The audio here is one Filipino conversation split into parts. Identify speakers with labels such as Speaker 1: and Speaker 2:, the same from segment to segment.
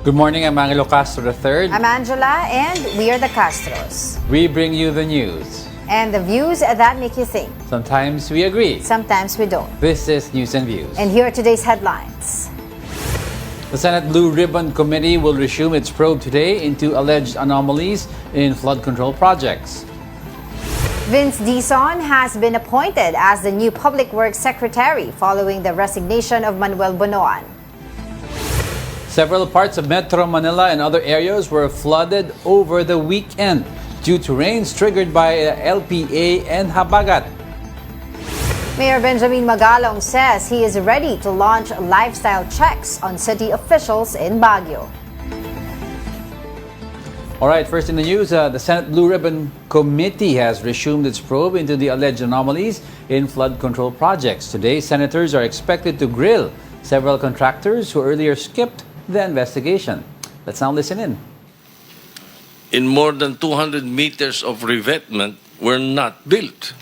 Speaker 1: Good morning, I'm Angelo Castro III.
Speaker 2: I'm Angela, and we are the Castros.
Speaker 1: We bring you the news.
Speaker 2: And the views that make you think.
Speaker 1: Sometimes we agree.
Speaker 2: Sometimes we don't.
Speaker 1: This is News and Views.
Speaker 2: And here are today's headlines.
Speaker 1: The Senate Blue Ribbon Committee will resume its probe today into alleged anomalies in flood control projects.
Speaker 2: Vince Dizon has been appointed as the new Public Works Secretary following the resignation of Manuel Bonoan.
Speaker 1: Several parts of Metro Manila and other areas were flooded over the weekend due to rains triggered by LPA and Habagat.
Speaker 2: Mayor Benjamin Magalong says he is ready to launch lifestyle checks on city officials in Baguio.
Speaker 1: All right, first in the news, the Senate Blue Ribbon Committee has resumed its probe into the alleged anomalies in flood control projects. Today, senators are expected to grill several contractors who earlier skipped the investigation. Let's now listen in.
Speaker 3: In more than 200 meters of revetment were not built.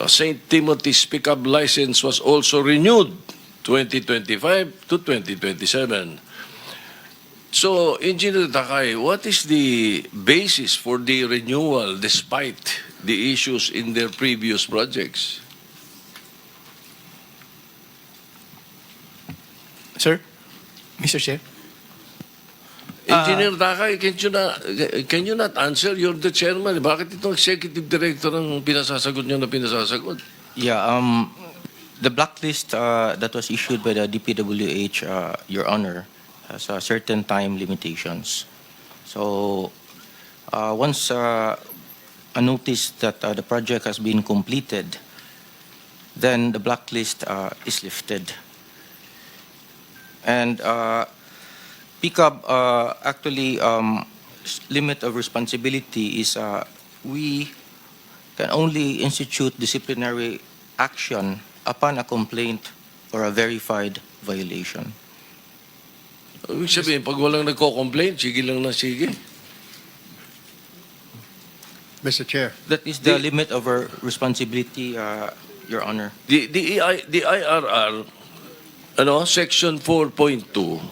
Speaker 3: St. Timothy's pickup license was also renewed 2025 to 2027. So, Engineer Takay, what is the basis for the renewal despite the issues in their previous projects?
Speaker 4: Sir? Mr. Chair?
Speaker 3: Engineer Takay, can you not answer? You're the chairman. Bakit itong executive director ang pinasasagot niyo na pinasasagot?
Speaker 4: Yeah, the blacklist that was issued by the DPWH, Your Honor, has certain time limitations. So, once a notice that the project has been completed, then the blacklist is lifted. And PICAB actually limit of responsibility is we can only institute disciplinary action upon a complaint or a verified violation.
Speaker 3: Ibig sabihin, pag walang nagko-complain, sige lang na sige.
Speaker 5: Mr. Chair.
Speaker 4: That is the limit of our responsibility, Your Honor.
Speaker 3: The IRR, Section 4.2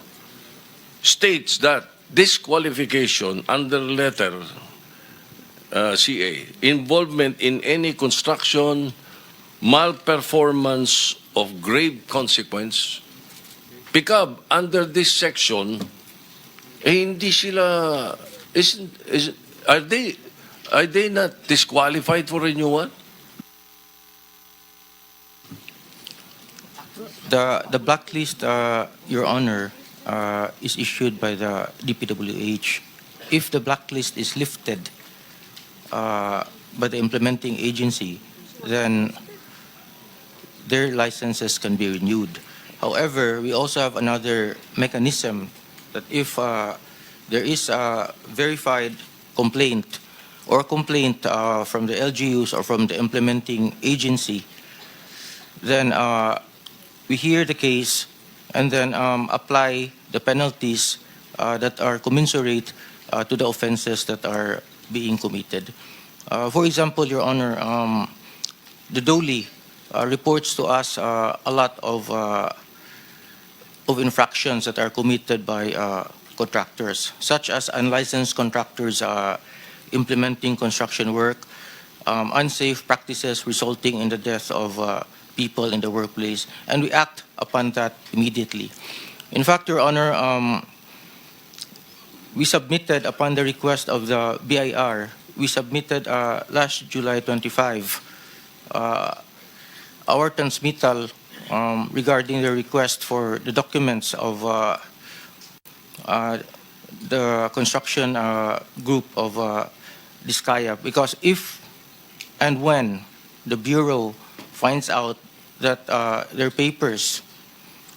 Speaker 3: states that disqualification under letter CA, involvement in any construction, malperformance of grave consequence, PICAB under this section, hindi sila, are they not disqualified for renewal?
Speaker 4: The blacklist, Your Honor, is issued by the DPWH. If the blacklist is lifted by the implementing agency, then their licenses can be renewed. However, we also have another mechanism that if there is a verified complaint or complaint from the LGUs or from the implementing agency, then we hear the case and then apply the penalties that are commensurate to the offenses that are being committed. For example, Your Honor, the DOLE reports to us a lot of infractions that are committed by contractors, such as unlicensed contractors implementing construction work, unsafe practices resulting in the death of people in the workplace, and we act upon that immediately. In fact, Your Honor, we submitted, upon the request of the BIR, we submitted last July 25 our transmittal regarding the request for the documents of the construction group of Discaya, because if and when the Bureau finds out that their papers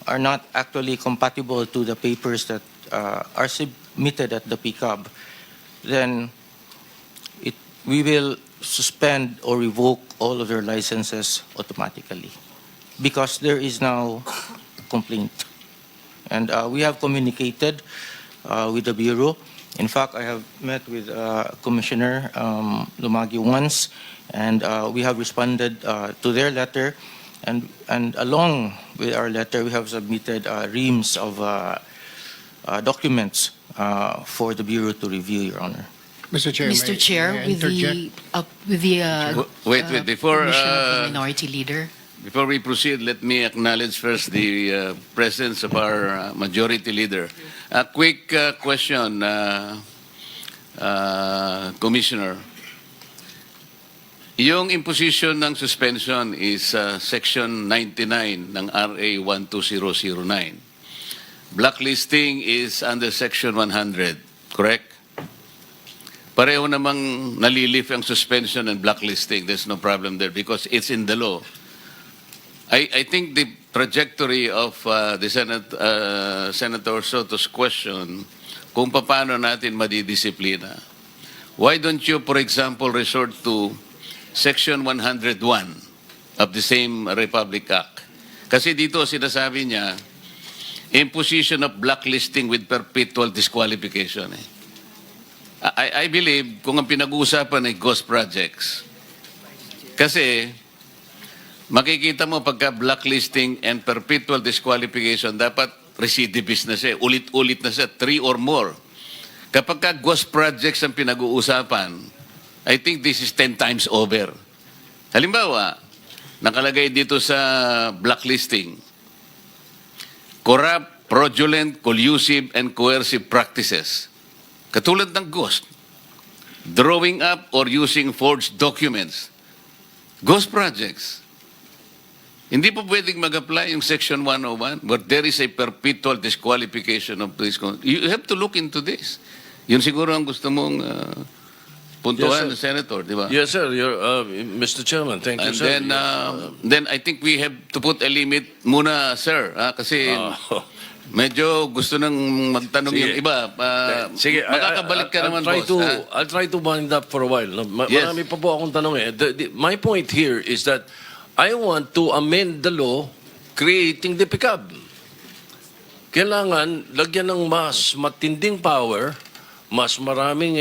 Speaker 4: are not actually compatible to the papers that are submitted at the PICAB, then we will suspend or revoke all of their licenses automatically, because there is now complaint. And we have communicated with the Bureau. In fact, I have met with Commissioner Lumagio once, and we have responded to their letter. And along with our letter, we have submitted reams of documents for the Bureau to review, Your Honor.
Speaker 5: Mr. Chair,
Speaker 6: Mr.
Speaker 5: may
Speaker 6: Chair,
Speaker 5: I
Speaker 6: with
Speaker 5: interject?
Speaker 7: Wait, before,
Speaker 6: permission of the Minority Leader.
Speaker 7: Before we proceed, let me acknowledge first the presence of our majority leader. A quick question, Commissioner. Yung imposition ng suspension is Section 99 ng RA 12009. Blacklisting is under Section 100, correct? Pareho namang nalilift ang suspension and blacklisting. There's no problem there because it's in the law. I think the trajectory of the Senator Soto's question, kung paano natin madidisiplina. Why don't you, for example, resort to Section 101 of the same Republic Act? Kasi dito sinasabi niya, imposition of blacklisting with perpetual disqualification. I believe kung ang pinag-uusapan ay ghost projects. Kasi makikita mo pagka blacklisting and perpetual disqualification, dapat recidivist na siya, ulit-ulit na siya, 3 or more. Kapag ka ghost projects ang pinag-uusapan, I think this is 10 times over. Halimbawa, nakalagay dito sa blacklisting, corrupt, fraudulent, collusive, and coercive practices. Katulad ng ghost, drawing up or using forged documents. Ghost projects. Hindi po pwedeng mag-apply yung Section 101 but there is a perpetual disqualification of this. You have to look into this. Yun siguro ang gusto mong puntuan,
Speaker 3: Yes,
Speaker 7: Senator, di ba?
Speaker 3: Yes, sir. Mr. Chairman, thank you,
Speaker 7: And
Speaker 3: sir.
Speaker 7: then I think we have to put a limit muna, sir. Kasi medyo gusto nang magtanong
Speaker 3: Sige.
Speaker 7: yung iba.
Speaker 3: Sige,
Speaker 7: Makakabalik ka naman, boss.
Speaker 3: I'll try to wind up for a while. No?
Speaker 7: Yes.
Speaker 3: Marami pa po akong tanong eh. My point here is that I want to amend the law creating the PICAB. Kailangan lagyan ng mas matinding power, mas maraming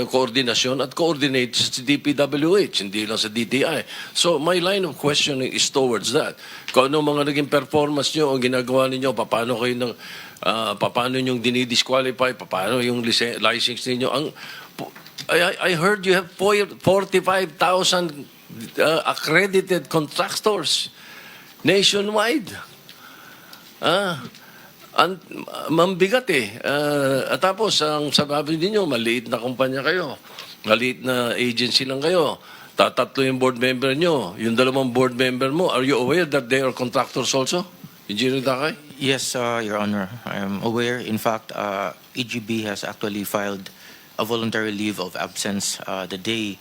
Speaker 3: koordinasyon at coordinate sa DPWH, hindi lang sa DTI. So my line of questioning is towards that. Kung ano mga naging performance nyo o ginagawa ninyo, paano kayo paano yung dinidisqualify, paano yung license ninyo. I heard you have 45,000 accredited contractors nationwide. Mambigat eh. At tapos, ang sabi ninyo, maliit na kumpanya kayo. Maliit na agency lang kayo. Tatatlo yung board member nyo. Yung 2 board member mo, are you aware that they are contractors also? Engineer Dakay?
Speaker 4: Yes, Your Honor. I am aware. In fact, EGB has actually filed a voluntary leave of absence the day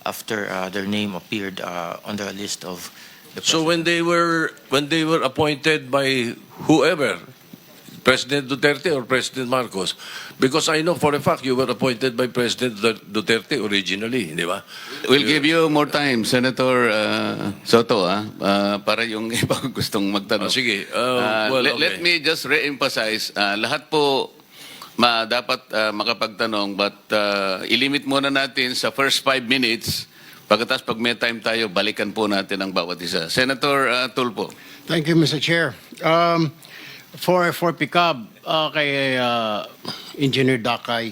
Speaker 4: after their name appeared on the list of the
Speaker 3: So when they were appointed by whoever, President Duterte or President Marcos, because I know for a fact you were appointed by President Duterte originally, di ba?
Speaker 7: We'll give you more time, Senator Soto, para yung iba gustong magtanong.
Speaker 3: Sige.
Speaker 7: Let me just re-emphasize, lahat po dapat makapagtanong, but ilimit muna natin sa first 5 minutes. Pagkatapos pag may time tayo, balikan po natin ang bawat isa. Senator Tulfo.
Speaker 5: Thank you, Mr. Chair. For PICAB, kay Engineer Dakay,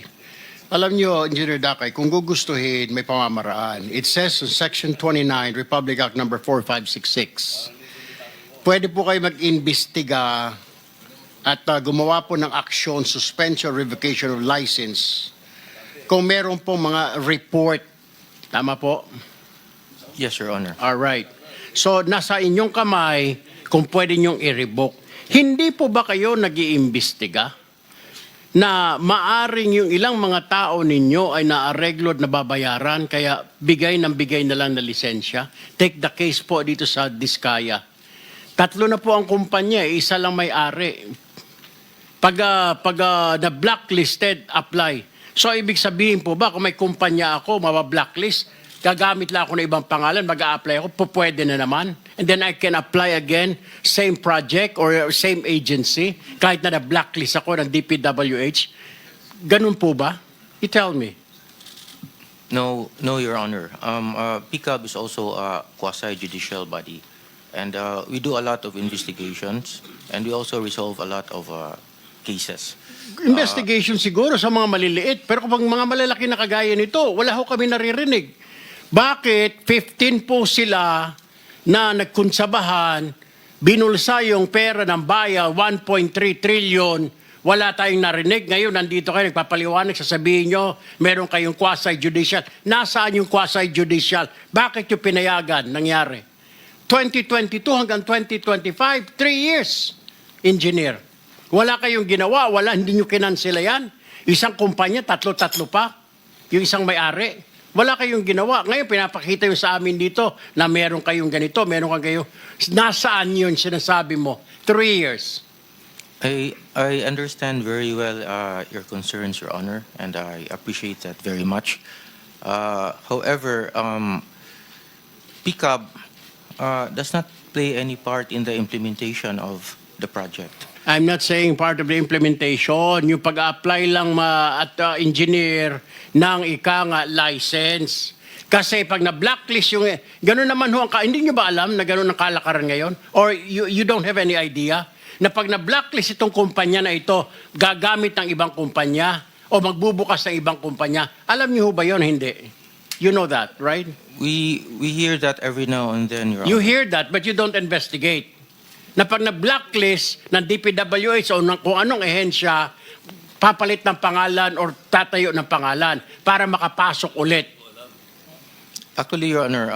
Speaker 5: alam nyo, Engineer Dakay, kung gugustuhin, may pamamaraan. It says in Section 29, Republic Act number 4566, pwede po kayo mag-imbestiga at gumawa po ng aksyon, suspension, revocation of license, kung meron po mga report. Tama po?
Speaker 4: Yes, Your Honor.
Speaker 5: All right. So, nasa inyong kamay kung pwede nyong i-revoke. Hindi po ba kayo nag-iimbestiga na maaring yung ilang mga tao ninyo ay naareglo at nababayaran kaya bigay na lang na lisensya? Take the case po dito sa Diskaya. 3 na po ang kumpanya, isa lang may-ari. Pag na-blacklisted, apply. So, ibig sabihin po ba, kung may kumpanya ako, mabablacklist, gagamit lang ako ng ibang pangalan, mag-a-apply ako, pwede na naman. And then I can apply again, same project or same agency, kahit na na-blacklist ako ng DPWH. Ganun po ba? You tell me.
Speaker 4: No, Your Honor. PICAB is also a quasi-judicial body. And we do a lot of investigations, and we also resolve a lot of cases.
Speaker 5: Investigation siguro sa mga maliliit. Pero kapag mga malalaki na kagaya nito, wala ho kami naririnig. Bakit 15 po sila na nagkunsabahan, binulsa yung pera ng bayan, 1.3 trillion, wala tayong narinig. Ngayon, nandito kayo, nagpapaliwanag, sasabihin nyo, meron kayong quasi-judicial. Nasaan yung quasi-judicial? Bakit yung pinayagan nangyari? 2022 hanggang 2025, 3 years, engineer. Wala kayong ginawa, hindi nyo kinansela yan. Isang kumpanya, tatlo pa. Yung isang may-ari. Wala kayong ginawa. Ngayon, pinapakita yung sa amin dito na meron kayong ganito, meron kayong nasaan yun sinasabi mo? 3 years.
Speaker 4: I understand very well your concerns, Your Honor, and I appreciate that very much. However, PCAB does not play any part in the implementation of the project.
Speaker 5: I'm not saying part of the implementation. Yung pag-apply lang at engineer ng license. Kasi pag na-blacklist yung... Ganun naman ho, hindi nyo ba alam na ganun ang kalakaran ngayon? Or you don't have any idea? Na pag na-blacklist itong kumpanya na ito, gagamit ng ibang kumpanya o magbubukas ng ibang kumpanya. Alam niyo ba yun? Hindi. You know that, right?
Speaker 4: We hear that every now and then, Your Honor.
Speaker 5: You hear that, but you don't investigate. Na pag na-blacklist ng DPWH o ng kung anong ehensya, papalit ng pangalan or tatayo ng pangalan para makapasok ulit.
Speaker 4: Actually, Your Honor,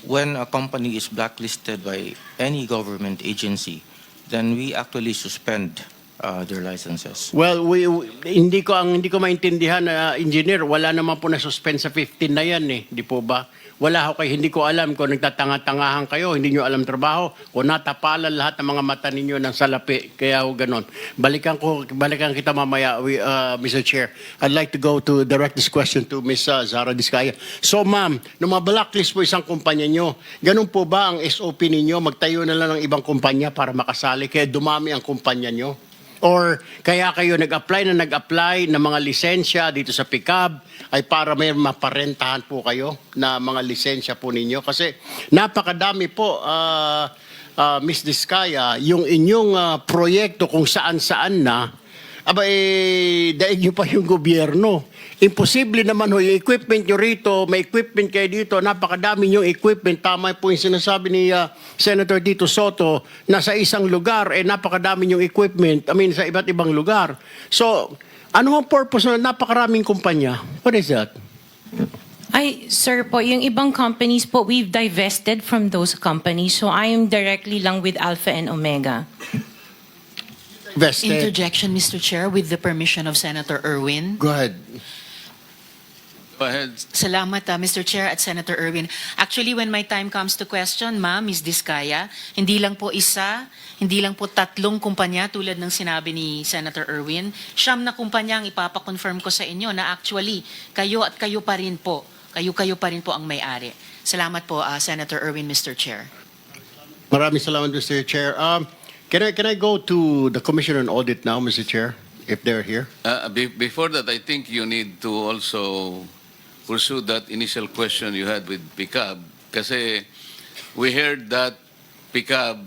Speaker 4: when a company is blacklisted by any government agency, then we actually suspend their licenses.
Speaker 5: Well, hindi ko maintindihan na engineer, wala naman po na suspend sa 15 na yan eh, di po ba? Wala ho kayo, hindi ko alam kung nagtatanga-tangahan kayo, hindi nyo alam trabaho, o natapalan lahat ng mga mata ninyo ng salapi, kaya ho ganon. Balikan kita mamaya, Mr. Chair. I'd like to go to direct this question to Ms. Zara Diskaya. So ma'am, nung mablacklist po isang kumpanya nyo, ganun po ba ang SOP ninyo? Magtayo na lang ng ibang kumpanya para makasali, kaya dumami ang kumpanya nyo? Or kaya kayo nag-apply ng mga lisensya dito sa PCAB ay para may maparentahan po kayo na mga lisensya po ninyo? Kasi napakadami po, Ms. Diskaya, yung inyong proyekto kung saan-saan na, daig nyo pa yung gobyerno. Imposible naman ho, yung equipment nyo rito, may equipment kayo dito, napakadami yung equipment. Tama po yung sinasabi ni Senator Tito Soto na sa isang lugar, napakadami yung equipment, sa iba't ibang lugar. So, ano ang purpose na napakaraming kumpanya? What is that?
Speaker 6: Sir po, yung ibang companies po, we've divested from those companies. So, I am directly lang with Alpha and Omega.
Speaker 5: Vested.
Speaker 8: Interjection, Mr. Chair, with the permission of Senator Erwin.
Speaker 5: Go ahead.
Speaker 7: Go ahead.
Speaker 8: Salamat, Mr. Chair at Senator Erwin. Actually, when my time comes to question, ma'am, Ms. Diskaya, hindi lang po isa, hindi lang po tatlong kumpanya tulad ng sinabi ni Senator Erwin. 9 na kumpanya ang ipapakonfirm ko sa inyo na actually, kayo at kayo pa rin po, kayo pa rin po ang may-ari. Salamat po, Senator Erwin, Mr. Chair.
Speaker 5: Maraming salamat, Mr. Chair. Can I go to the Commission on Audit now, Mr. Chair, if they're here?
Speaker 7: Before that, I think you need to also pursue that initial question you had with PCAB. Kasi we heard that PCAB,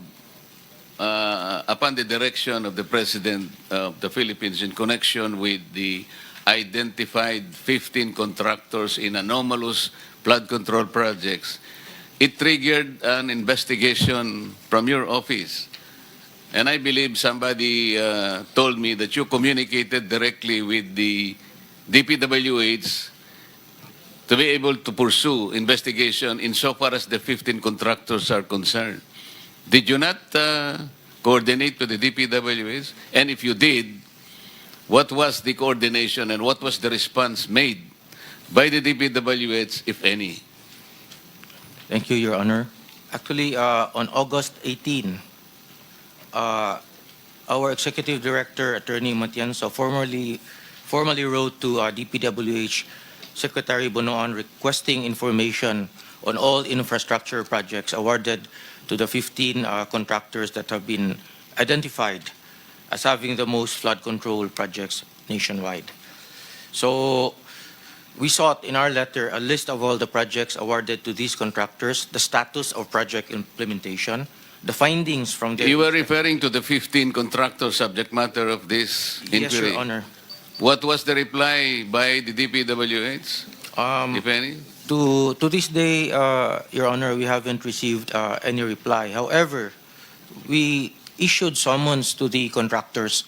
Speaker 7: upon the direction of the President of the Philippines in connection with the identified 15 contractors in anomalous flood control projects, it triggered an investigation from your office. And I believe somebody told me that you communicated directly with the DPWH to be able to pursue investigation insofar as the 15 contractors are concerned. Did you not coordinate with the DPWH? And if you did, what was the coordination and what was the response made by the DPWH, if any?
Speaker 4: Thank you, Your Honor. Actually, on August 18, our Executive Director, Attorney Matienzo, formally wrote to DPWH Secretary Bonoan requesting information on all infrastructure projects awarded to the 15 contractors that have been identified as having the most flood control projects nationwide. So we sought in our letter a list of all the projects awarded to these contractors, the status of project implementation, the findings from the...
Speaker 7: You were referring to the 15 contractor subject matter of this
Speaker 4: Yes,
Speaker 7: inquiry.
Speaker 4: Your Honor.
Speaker 7: What was the reply by the DPWH, if any?
Speaker 4: To this day, Your Honor, we haven't received any reply. However, we issued summons to the contractors,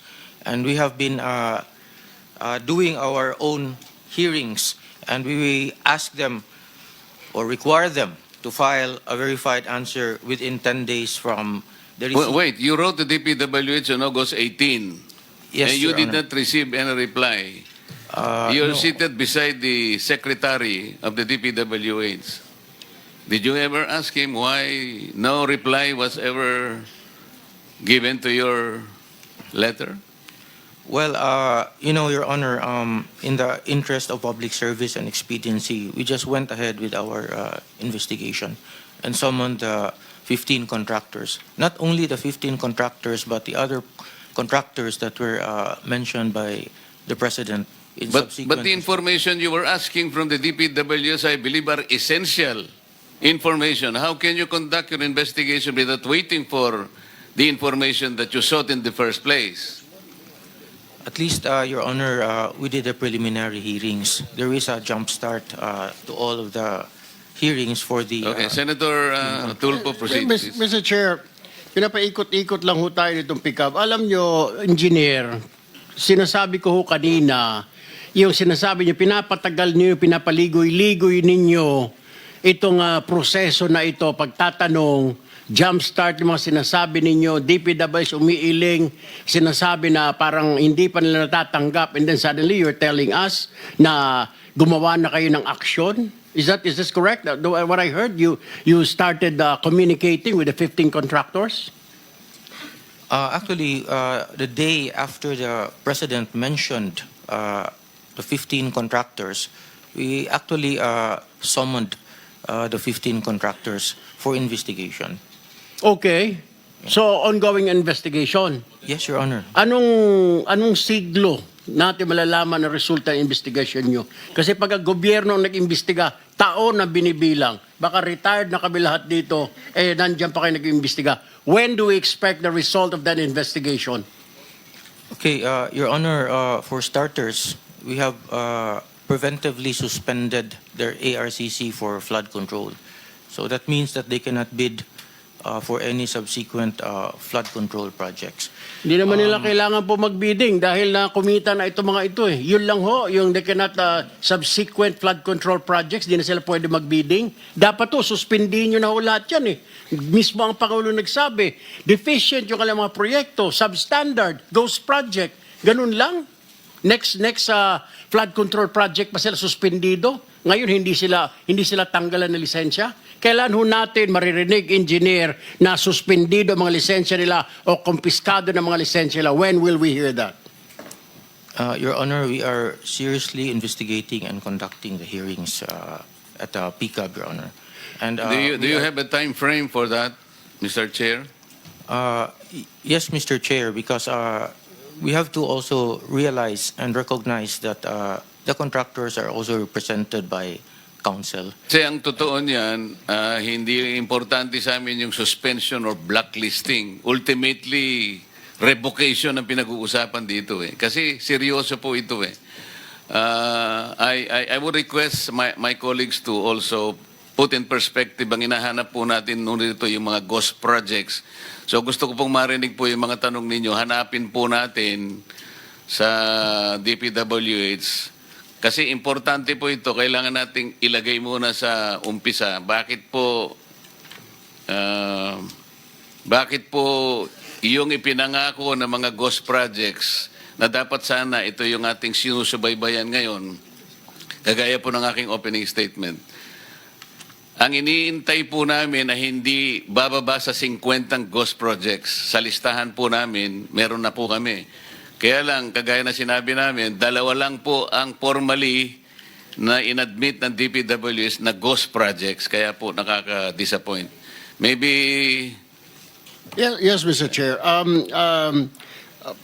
Speaker 4: and we have been doing our own hearings, and we ask them or require them to file a verified answer within 10 days from the receipt.
Speaker 7: Wait, you wrote the DPWH on August 18,
Speaker 4: Yes,
Speaker 7: and you
Speaker 4: Your
Speaker 7: did
Speaker 4: Honor.
Speaker 7: not receive any reply. You're
Speaker 4: No.
Speaker 7: seated beside the secretary of the DPWH. Did you ever ask him why no reply was ever given to your letter?
Speaker 4: Well, Your Honor, in the interest of public service and expediency, we just went ahead with our investigation and summoned the 15 contractors. Not only the 15 contractors, but the other contractors that were mentioned by the President in
Speaker 7: But
Speaker 4: subsequent...
Speaker 7: the information you were asking from the DPWH, I believe, are essential information. How can you conduct your investigation without waiting for the information that you sought in the first place?
Speaker 4: At least, Your Honor, we did the preliminary hearings. There is a jump start to all of the hearings for the...
Speaker 7: Okay, Senator Tulfo, proceed, please.
Speaker 5: Mr. Chair, pinapaikot-ikot lang ho tayo nitong pick-up. Alam nyo, engineer, sinasabi ko ho kanina, yung sinasabi nyo, pinapatagal nyo, pinapaligoy-ligoy ninyo itong proseso na ito, pagtatanong, jumpstart yung mga sinasabi ninyo, DPWH umiiling, sinasabi na parang hindi pa nila natatanggap, and then suddenly you're telling us na gumawa na kayo ng aksyon? Is this correct? What I heard, you started communicating with the 15 contractors?
Speaker 4: Actually, the day after the President mentioned the 15 contractors, we actually summoned the 15 contractors for investigation.
Speaker 5: Okay. So, ongoing investigation.
Speaker 4: Yes, Your Honor.
Speaker 5: Anong siglo natin malalaman ang resulta ng investigation nyo? Kasi pag ang gobyerno ang nag-imbestiga, taon na binibilang. Baka retired na kami lahat dito, nandiyan pa kayo nag-imbestiga. When do we expect the result of that investigation?
Speaker 4: Okay, Your Honor, for starters, we have preventively suspended their ARCC for flood control. So that means that they cannot bid for any subsequent flood control projects.
Speaker 5: Hindi naman nila kailangan po magbidding dahil na kumita na ito mga ito eh. Yun lang ho, yung they cannot subsequent flood control projects, di na sila pwede magbidding. Dapat to, suspindihin nyo na ho lahat yan eh. Mismo ang Pangulo nagsabi, deficient yung kanilang mga proyekto, substandard, ghost project, ganun lang. Next flood control project pa sila suspendido. Ngayon hindi sila tanggalan ng lisensya. Kailan ho natin maririnig, engineer, na suspendido ang mga lisensya nila o kumpiskado ng mga lisensya nila? When will we hear that?
Speaker 4: Your Honor, we are seriously investigating and conducting the hearings at PCAB, Your Honor. And
Speaker 7: Do you have a time frame for that, Mr. Chair?
Speaker 4: Yes, Mr. Chair, because we have to also realize and recognize that the contractors are also represented by counsel.
Speaker 7: Kasi ang totoo niyan, hindi importante sa amin yung suspension or blacklisting. Ultimately, revocation ang pinag-uusapan dito eh. Kasi seryoso po ito eh. I would request my colleagues to also put in perspective ang hinahanap po natin nung dito yung mga ghost projects. So gusto ko pong marinig po yung mga tanong ninyo. Hanapin po natin sa DPWH. Kasi importante po ito, kailangan nating ilagay muna sa umpisa. Bakit po yung ipinangako ng mga ghost projects na dapat sana ito yung ating sinusubaybayan ngayon, kagaya po ng aking opening statement. Ang iniintay po namin na hindi bababa sa 50 ghost projects. Sa listahan po namin, meron na po kami. Kaya lang, kagaya na sinabi namin, 2 lang po ang formally na inadmit ng DPWH na ghost projects. Kaya po nakaka-disappoint. Maybe...
Speaker 5: Yes, Mr. Chair.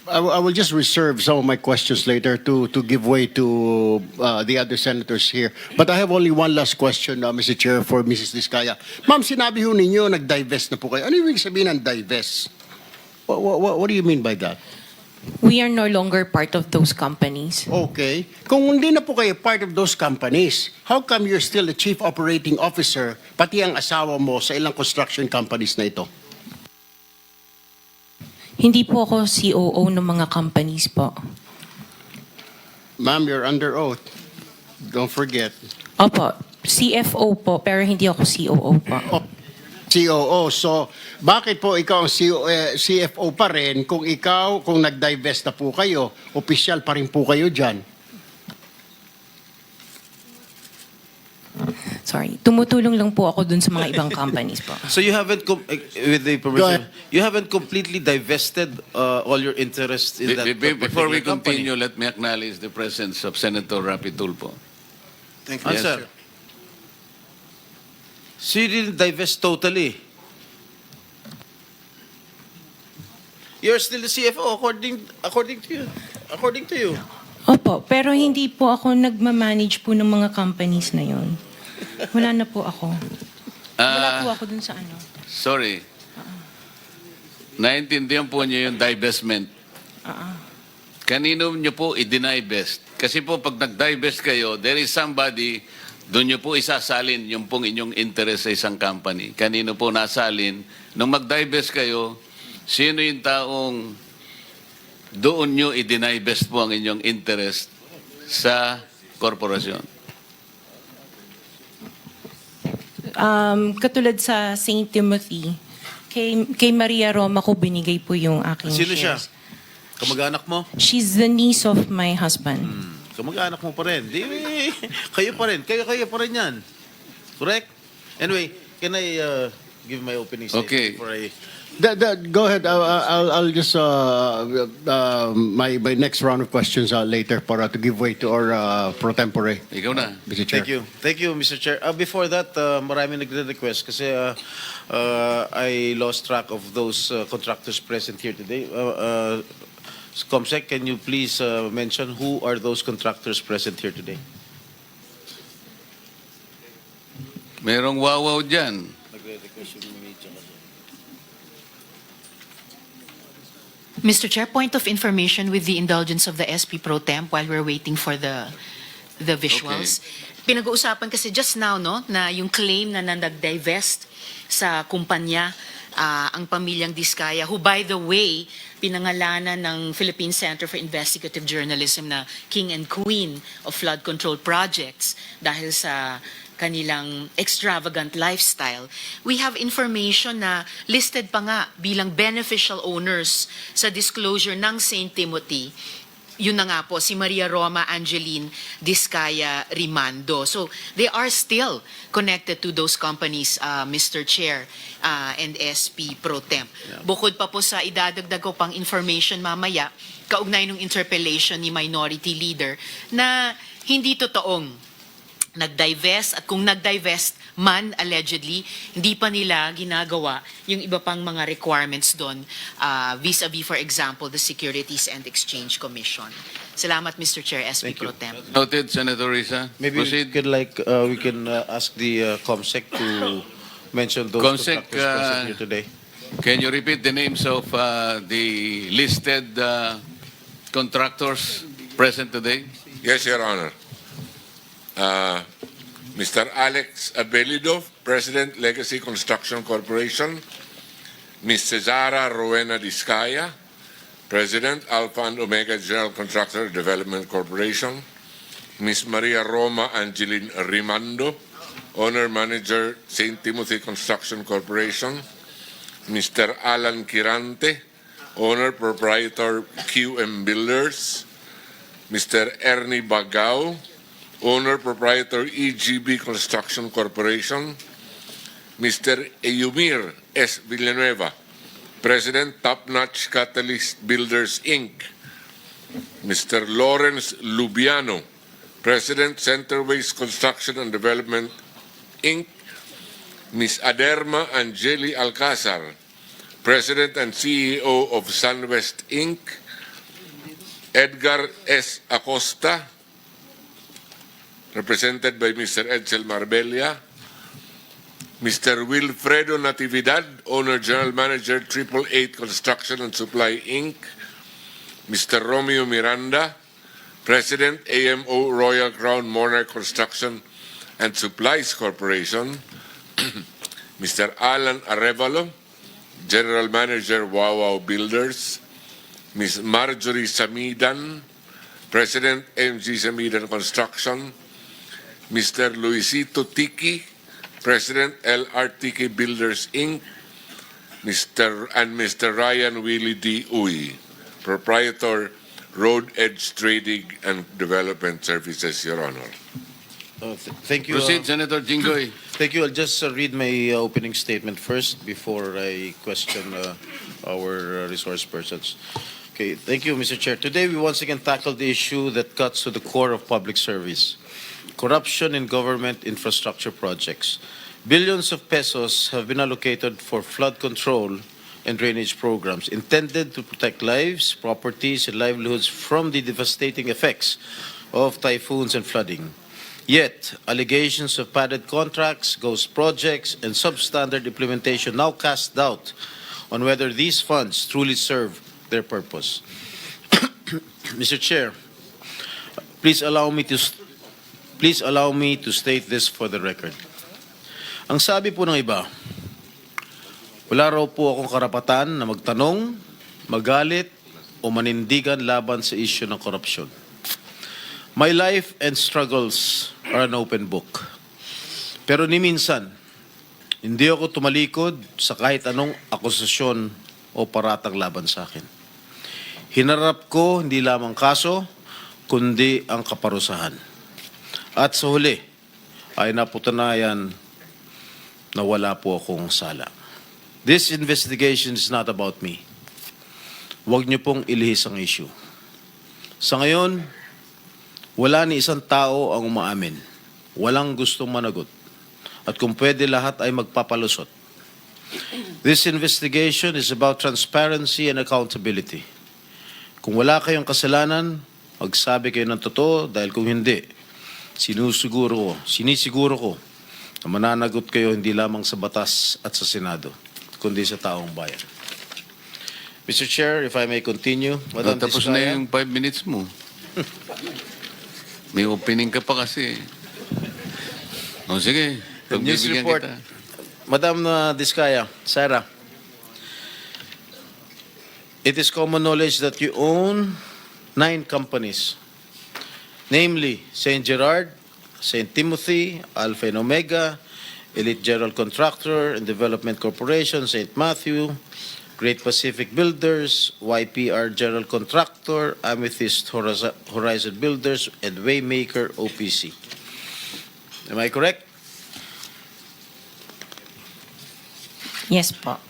Speaker 5: I will just reserve some of my questions later to give way to the other senators here. But I have only one last question, Mr. Chair, for Mrs. Diskaya. Ma'am, sinabi ho ninyo, nag-divest na po kayo. Ano yung sabihin ng divest? What do you mean by that?
Speaker 6: We are no longer part of those companies.
Speaker 5: Okay. Kung hindi na po kayo part of those companies, how come you're still the chief operating officer, pati ang asawa mo sa ilang construction companies na ito?
Speaker 6: Hindi po ako COO ng mga companies po.
Speaker 5: Ma'am, you're under oath. Don't forget.
Speaker 6: Opo, CFO po, pero hindi ako COO po.
Speaker 5: Oh, COO. So, bakit po ikaw ang CFO pa rin kung nag-divest na po kayo, opisyal pa rin po kayo dyan?
Speaker 6: Sorry, tumutulong lang po ako dun sa mga ibang companies po.
Speaker 9: So you haven't, with the
Speaker 5: Go
Speaker 9: permission,
Speaker 5: ahead.
Speaker 9: you haven't completely divested all your interests in that
Speaker 3: Before we
Speaker 9: particular company?
Speaker 3: continue, let me acknowledge the presence of Senator Rapi Tulfo.
Speaker 9: Thank you. Answer. So you didn't divest totally? You're still the CFO according to you. According to you.
Speaker 6: Opo, pero hindi po ako nagmamanage po ng mga companies na yon. Wala na po ako. Wala po ako dun sa ano.
Speaker 3: Sorry. Naintindihan po niyo yung divestment. Kanino niyo po i-divest? Kasi po pag nag-divest kayo, there is somebody, doon niyo po isasalin yung pong inyong interest sa isang company. Kanino po nasalin? Nung mag-divest kayo, sino yung taong doon niyo i-divest po ang inyong interest sa korporasyon?
Speaker 6: Katulad sa St. Timothy, kay Maria Roma ko binigay po yung aking
Speaker 9: Sino siya?
Speaker 6: shares.
Speaker 9: Kamag-anak mo?
Speaker 6: She's the niece of my husband.
Speaker 9: Kamag-anak mo pa rin. Kayo pa rin. Kayo pa rin yan. Correct? Anyway, can I give my opening statement
Speaker 3: Okay.
Speaker 9: before I...
Speaker 5: Go ahead. I'll just my next round of questions later para to give way to our pro tempore.
Speaker 3: Ikaw na.
Speaker 5: Mr. Chair.
Speaker 9: Thank you, Mr. Chair. Before that, marami nagre-request kasi I lost track of those contractors present here today. Comsec, can you please mention who are those contractors present here today?
Speaker 3: Merong wawaw dyan.
Speaker 8: Mr. Chair, point of information with the indulgence of the SP Pro Temp while we're waiting for the visuals. Pinag-uusapan kasi just now, no, na yung claim na nag-divest sa kumpanya ang pamilyang Diskaya, who by the way, pinangalanan ng Philippine Center for Investigative Journalism na King and Queen of Flood Control Projects dahil sa kanilang extravagant lifestyle. We have information na listed pa nga bilang beneficial owners sa disclosure ng St. Timothy. Yun na nga po, si Maria Roma Angeline Diskaya Rimando. So they are still connected to those companies, Mr. Chair and SP Pro Temp.
Speaker 9: Yeah.
Speaker 8: Bukod pa po sa idadagdag ko pang information mamaya, kaugnay ng interpellation ni Minority Leader na hindi totoong nag-divest at kung nag-divest man allegedly, hindi pa nila ginagawa yung iba pang mga requirements doon vis-a-vis, for example, the Securities and Exchange Commission. Salamat, Mr. Chair, SP Pro Temp.
Speaker 3: Noted, Senator Risa.
Speaker 9: Maybe
Speaker 3: Proceed.
Speaker 9: we can ask the Comsec to mention those
Speaker 3: Comsec,
Speaker 9: contractors present here today.
Speaker 3: Can you repeat the names of the listed contractors present today?
Speaker 10: Yes, Your Honor. Mr. Alex Abelido, President, Legacy Construction Corporation. Ms. Cesara Rowena Diskaya, President, Alpha and Omega General Contractor Development Corporation. Ms. Maria Roma Angeline Rimando, Owner Manager, St. Timothy Construction Corporation. Mr. Alan Kirante, Owner Proprietor QM Builders. Mr. Ernie Bagao, Owner Proprietor EGB Construction Corporation. Mr. Eumir S. Villanueva, President, Top Notch Catalyst Builders, Inc. Mr. Lawrence Lubiano, President, Centerways Construction and Development, Inc. Ms. Aderma Angeli Alcazar, President and CEO of Sunwest, Inc. Edgar S. Acosta, represented by Mr. Edsel Marbella, Mr. Wilfredo Natividad, owner, general manager, 888 Construction and Supply, Inc., Mr. Romeo Miranda, President, AMO Royal Crown Monarch Construction and Supplies Corporation, Mr. Alan Arevalo, General Manager, Wawaw Builders, Ms. Marjorie Samidan, President, MG Samidan Construction, Mr. Luisito Tiki, President, LR Tiki Builders, Inc., Mr. Ryan Willie D. Uy, Proprietor, Road Edge Trading and Development Services, Your Honor.
Speaker 9: Thank you.
Speaker 7: Proceed, Senator Jinggoy.
Speaker 9: Thank you. I'll just read my opening statement first before I question our resource persons. Okay, thank you, Mr. Chair. Today, we once again tackle the issue that cuts to the core of public service: corruption in government infrastructure projects. Billions of pesos have been allocated for flood control and drainage programs intended to protect lives, properties, and livelihoods from the devastating effects of typhoons and flooding. Yet, allegations of padded contracts, ghost projects, and substandard implementation now cast doubt on whether these funds truly serve their purpose. Mr. Chair, please allow me to state this for the record. Ang sabi po ng iba, wala raw po akong karapatan na magtanong, magalit, o manindigan laban sa isyu ng korupsyon. My life and struggles are an open book. Pero ni minsan, hindi ako tumalikod sa kahit anong akusasyon o paratang laban sa akin. Hinarap ko hindi lamang kaso, kundi ang kaparusahan. At sa huli, ay napatunayan na wala po akong sala. This investigation is not about me. Huwag niyo pong ilihis ang issue. Sa ngayon, wala ni isang tao ang umaamin. Walang gustong managot. At kung pwede, lahat ay magpapalusot. This investigation is about transparency and accountability. Kung wala kayong kasalanan, magsabi kayo ng totoo, dahil kung hindi, sinisiguro ko na mananagot kayo hindi lamang sa batas at sa Senado, kundi sa taong bayan. Mr. Chair, if I may continue. Madam
Speaker 7: Tapos na yung 5 minutes mo. May opening ka pa kasi. O sige,
Speaker 9: News
Speaker 7: pagbibigyan
Speaker 9: report.
Speaker 7: kita.
Speaker 9: Madam Diskaya, Sarah, it is common knowledge that you own 9 companies, namely St. Gerard, St. Timothy, Alpha and Omega, Elite General Contractor and Development Corporation, St. Matthew, Great Pacific Builders, YPR General Contractor, Amethyst Horizon Builders, and Waymaker OPC. Am I correct?
Speaker 6: Yes po.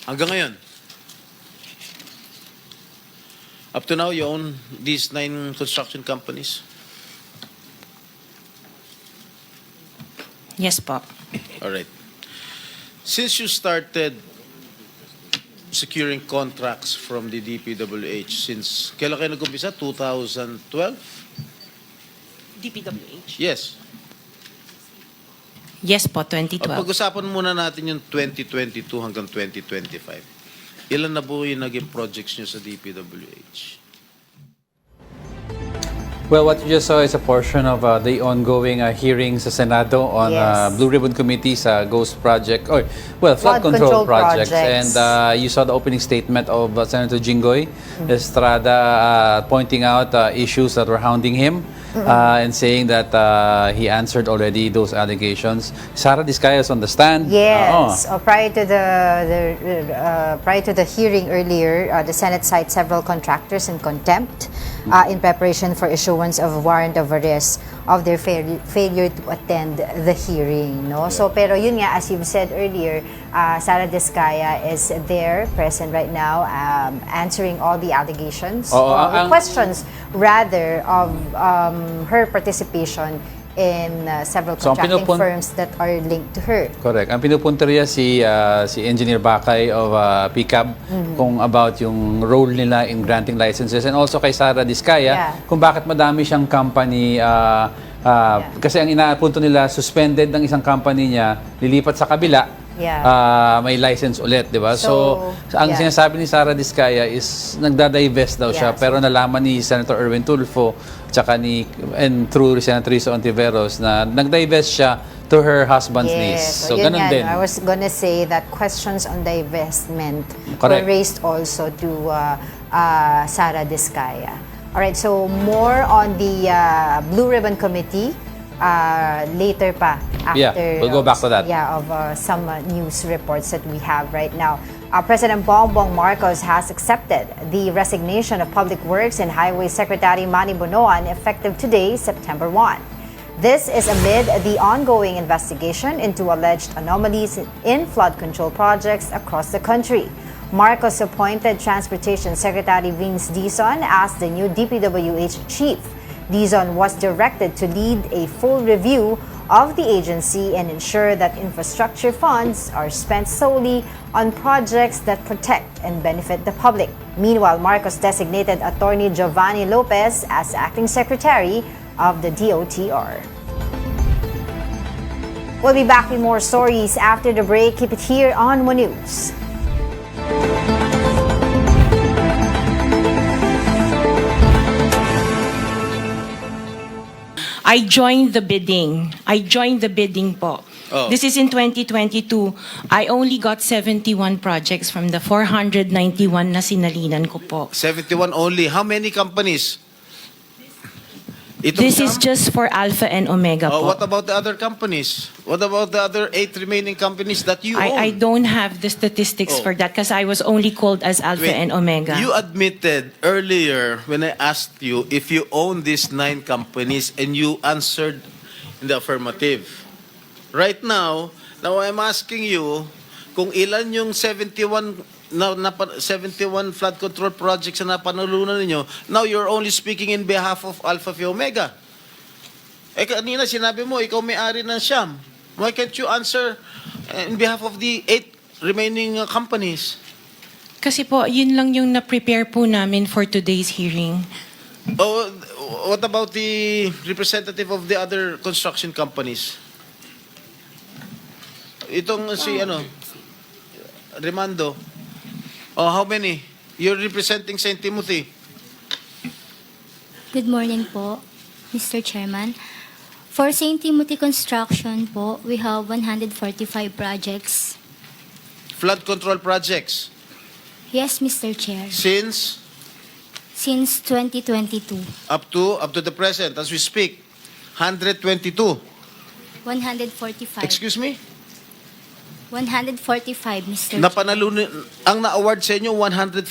Speaker 9: Hanggang ngayon, up to now, you own these 9 construction companies?
Speaker 6: Yes po.
Speaker 9: All right. Since you started securing contracts from the DPWH, since kailan kayo nag-umpisa? 2012?
Speaker 6: DPWH?
Speaker 9: Yes.
Speaker 6: Yes po, 2012.
Speaker 9: Pag-usapan muna natin yung 2022 hanggang 2025. Ilan na po yung naging projects nyo sa DPWH?
Speaker 1: Well, what you just saw is a portion of the ongoing hearings sa Senado on
Speaker 2: Yes.
Speaker 1: Blue Ribbon Committee's Ghost Project, or flood control projects. And you saw the opening statement of Senator Jinggoy Estrada pointing out issues that were hounding him and saying that he answered already those allegations. Sara Diskaya is on the stand.
Speaker 2: Yes. Prior to the hearing earlier, the Senate cited several contractors in contempt in preparation for issuance of warrant of arrest of their failure to attend the hearing. No? So, pero yun nga, as you've said earlier, Sara Diskaya is there, present right now, answering all the allegations, or questions rather, of her participation in several
Speaker 1: So, ang
Speaker 2: contracting
Speaker 1: pinupun-
Speaker 2: firms that are linked to her.
Speaker 1: Correct. Ang pinupunteriya si Engineer Bakay of PCAB kung about yung role nila in granting licenses, and also kay Sara Diskaya kung bakit madami siyang company kasi ang inapunto nila, suspended ng isang company niya, lilipat sa kabila, may license ulit, di ba? So, ang sinasabi ni Sara Diskaya is nagda-divest daw siya, pero nalaman ni Senator Erwin Tulfo and through Senator Risa Ontiveros na nag-divest siya to her husband's niece. So,
Speaker 2: yun
Speaker 1: ganun
Speaker 2: yan.
Speaker 1: din.
Speaker 2: I was gonna say that questions on divestment
Speaker 1: Correct.
Speaker 2: were raised also to Sara Diskaya. Alright, so more on the Blue Ribbon Committee later pa. After,
Speaker 1: we'll go back to that.
Speaker 2: of some news reports that we have right now. President Bongbong Marcos has accepted the resignation of Public Works and Highway Secretary Manny Bonoan effective today, September 1. This is amid the ongoing investigation into alleged anomalies in flood control projects across the country. Marcos appointed Transportation Secretary Vince Dizon as the new DPWH chief. Dizon was directed to lead a full review of the agency and ensure that infrastructure funds are spent solely on projects that protect and benefit the public. Meanwhile, Marcos designated Attorney Giovanni Lopez as acting secretary of the DOTR. We'll be back with more stories after the break. Keep it here on One News.
Speaker 6: I joined the bidding. Po.
Speaker 9: Oh.
Speaker 6: This is in 2022. I only got 71 projects from the 491 na sinalinan ko po.
Speaker 9: 71 only. How many companies?
Speaker 6: This is just for Alpha and Omega po.
Speaker 9: What about the other companies? What about the other 8 remaining companies that you own?
Speaker 6: I don't have the statistics for that because I was only called as Alpha
Speaker 9: Wait,
Speaker 6: and Omega.
Speaker 9: You admitted earlier when I asked you if you own these 9 companies and you answered in the affirmative. Right now I'm asking you kung ilan yung 71 flood control projects na napanalunan ninyo. Now you're only speaking in behalf of Alpha Phi Omega. Kanina sinabi mo, ikaw may-ari ng Siam. Why can't you answer in behalf of the 8 remaining companies?
Speaker 6: Kasi po, yun lang yung na-prepare po namin for today's hearing.
Speaker 9: What about the representative of the other construction companies? Itong Remando. How many? You're representing St. Timothy.
Speaker 11: Good morning po, Mr. Chairman. For St. Timothy Construction po, we have 145 projects.
Speaker 9: Flood control projects.
Speaker 11: Yes, Mr. Chair.
Speaker 9: Since
Speaker 11: 2022.
Speaker 9: up to the present, as we speak, 122.
Speaker 11: 145.
Speaker 9: Excuse me?
Speaker 11: 145, Mr. Chair.
Speaker 9: Napanalunan, ang na-award sa inyo, 145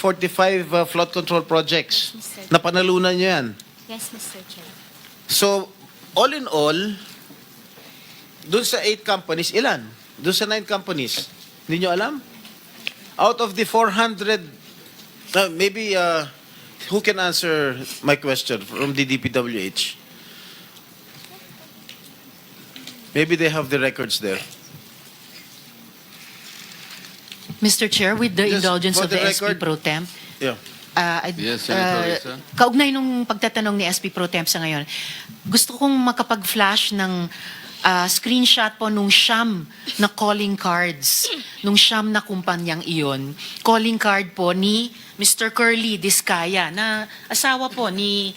Speaker 9: flood control projects.
Speaker 11: Mr.
Speaker 9: Napanalunan nyo yan.
Speaker 11: Yes, Mr. Chair.
Speaker 9: So, all in all, dun sa 8 companies, ilan? Dun sa 9 companies, hindi nyo alam? Out of the 400, maybe, who can answer my question from the DPWH? Maybe they have the records there.
Speaker 8: Mr. Chair, with the
Speaker 9: Just
Speaker 8: indulgence
Speaker 9: for
Speaker 8: of the
Speaker 9: the
Speaker 8: SP
Speaker 9: record.
Speaker 8: Pro Temp,
Speaker 9: Yeah.
Speaker 7: Yes, Senator Risa.
Speaker 8: kaugnay nung pagtatanong ni SP Pro Temp sa ngayon, gusto kong makapag-flash ng screenshot po nung siyam na calling cards, nung siyam na kumpanyang iyon. Calling card po ni Mr. Curly Diskaya, na asawa po ni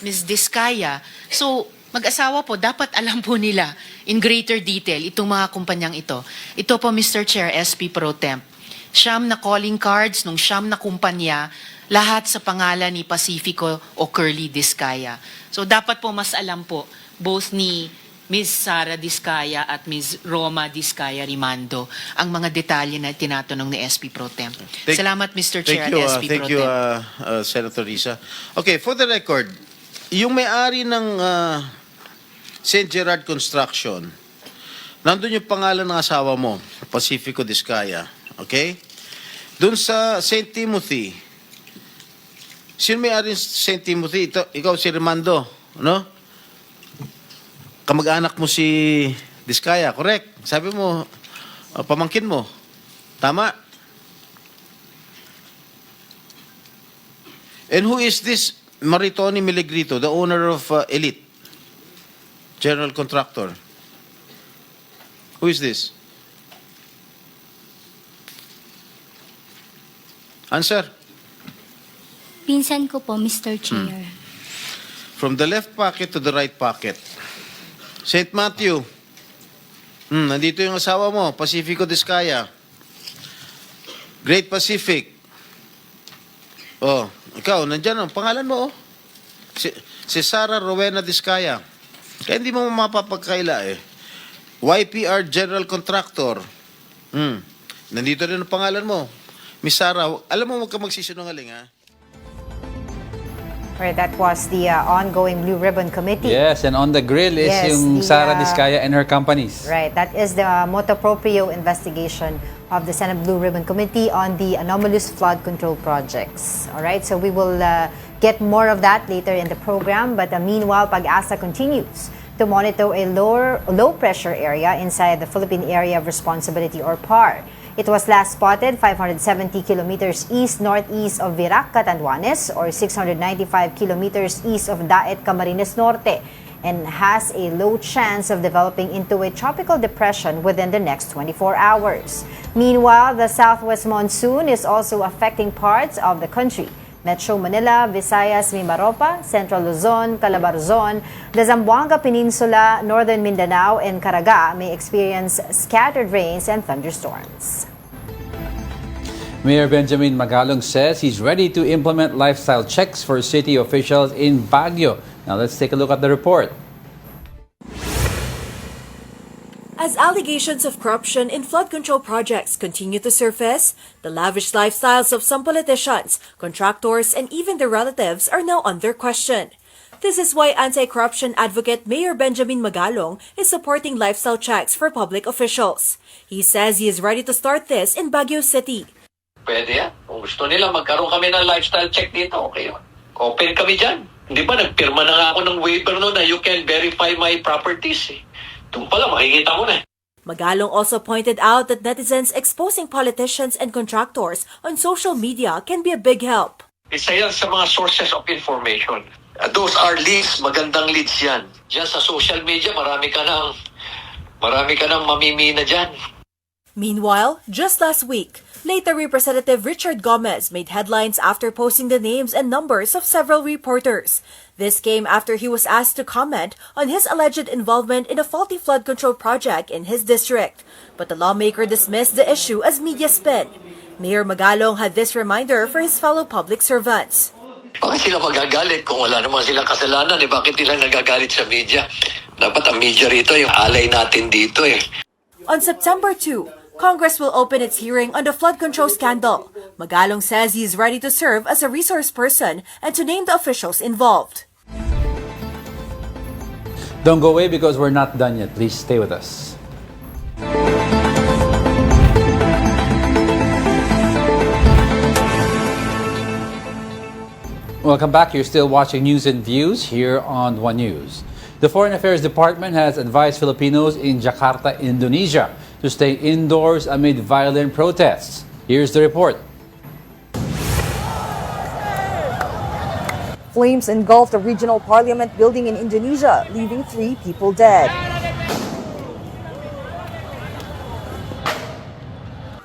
Speaker 8: Ms. Diskaya. So, mag-asawa po, dapat alam po nila in greater detail itong mga kumpanyang ito. Ito po, Mr. Chair, SP Pro Temp. Siyam na calling cards nung siyam na kumpanya, lahat sa pangalan ni Pacifico o Curly Diskaya. So dapat po mas alam po both ni Ms. Sara Diskaya at Ms. Roma Diskaya Rimando ang mga detalye na tinatanong ni SP Pro Temp. Salamat, Mr. Chair at SP Pro
Speaker 9: Thank you,
Speaker 8: Temp.
Speaker 9: Senator Risa. Okay, for the record, yung may-ari ng St. Gerard Construction, nandun yung pangalan ng asawa mo, Pacifico Diskaya. Okay? Doon sa St. Timothy, sino may-ari ng St. Timothy? Ikaw si Remando, no? kamag-anak mo si Diskaya, correct? Sabi mo, pamangkin mo. Tama? And who is this Maritoni Miligrito, the owner of Elite, general contractor? Who is this? Answer.
Speaker 11: Pinsan ko po, Mr. Chair.
Speaker 9: From the left pocket to the right pocket. St. Matthew. Nandito yung asawa mo, Pacifico Diskaya. Great Pacific. Oh, ikaw, nandyan ang pangalan mo, oh. Si Sarah Rowena Diskaya. Kaya hindi mo mapapagkaila eh. YPR General Contractor. Nandito rin ang pangalan mo. Miss Sarah, alam mo, huwag ka magsisinungaling, ha?
Speaker 2: Right, that was the ongoing Blue Ribbon Committee.
Speaker 1: Yes, and on the grill is
Speaker 2: Yes,
Speaker 1: yung
Speaker 2: the,
Speaker 1: Sara Diskaya and her companies.
Speaker 2: Right, that is the motu proprio investigation of the Senate Blue Ribbon Committee on the anomalous flood control projects. All right, so we will get more of that later in the program. But meanwhile, Pag-asa continues to monitor a low pressure area inside the Philippine Area of Responsibility or PAR. It was last spotted 570 kilometers east-northeast of Virac, Catanduanes, or 695 kilometers east of Daet, Camarines Norte, and has a low chance of developing into a tropical depression within the next 24 hours. Meanwhile, the southwest monsoon is also affecting parts of the country. Metro Manila, Visayas, Mimaropa, Central Luzon, Calabarzon, the Zamboanga Peninsula, Northern Mindanao, and Caraga may experience scattered rains and thunderstorms.
Speaker 1: Mayor Benjamin Magalong says he's ready to implement lifestyle checks for city officials in Baguio. Now let's take a look at the report.
Speaker 12: As allegations of corruption in flood control projects continue to surface, the lavish lifestyles of some politicians, contractors, and even their relatives are now under question. This is why anti-corruption advocate Mayor Benjamin Magalong is supporting lifestyle checks for public officials. He says he is ready to start this in Baguio City.
Speaker 13: Pwede yan. Kung gusto nila, magkaroon kami ng lifestyle check dito, okay yun. Open kami dyan. Di ba, nagpirma na nga ako ng waiver no na you can verify my properties. Doon pala, makikita mo na.
Speaker 12: Magalong also pointed out that netizens exposing politicians and contractors on social media can be a big help.
Speaker 13: Isa yan sa mga sources of information. Those are leads, magandang leads yan. Diyan sa social media, marami ka nang mamimina dyan.
Speaker 12: Meanwhile, just last week, later Representative Richard Gomez made headlines after posting the names and numbers of several reporters. This came after he was asked to comment on his alleged involvement in a faulty flood control project in his district. But the lawmaker dismissed the issue as media spin. Mayor Magalong had this reminder for his fellow public servants.
Speaker 13: Bakit sila magagalit kung wala naman silang kasalanan? Bakit sila nagagalit sa media? Dapat ang media rito, yung alay natin dito eh.
Speaker 12: On September 2, Congress will open its hearing on the flood control scandal. Magalong says he is ready to serve as a resource person and to name the officials involved.
Speaker 1: Don't go away because we're not done yet. Please stay with us. Welcome back. You're still watching News and Views here on One News. The Foreign Affairs Department has advised Filipinos in Jakarta, Indonesia, to stay indoors amid violent protests. Here's the report.
Speaker 14: Flames engulfed a regional parliament building in Indonesia, leaving 3 people dead.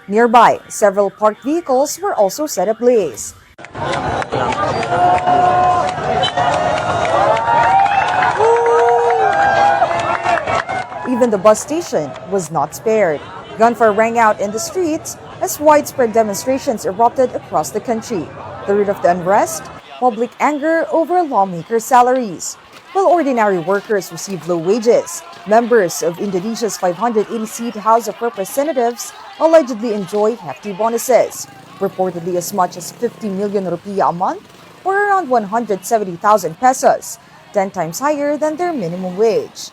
Speaker 14: Nearby, several parked vehicles were also set ablaze. Even the bus station was not spared. Gunfire rang out in the streets as widespread demonstrations erupted across the country. The root of the unrest? Public anger over lawmakers' salaries. While ordinary workers received low wages, members of Indonesia's 580-seat House of Representatives allegedly enjoyed hefty bonuses, reportedly as much as 50 million rupiah a month, or around 170,000 pesos, 10 times higher than their minimum wage.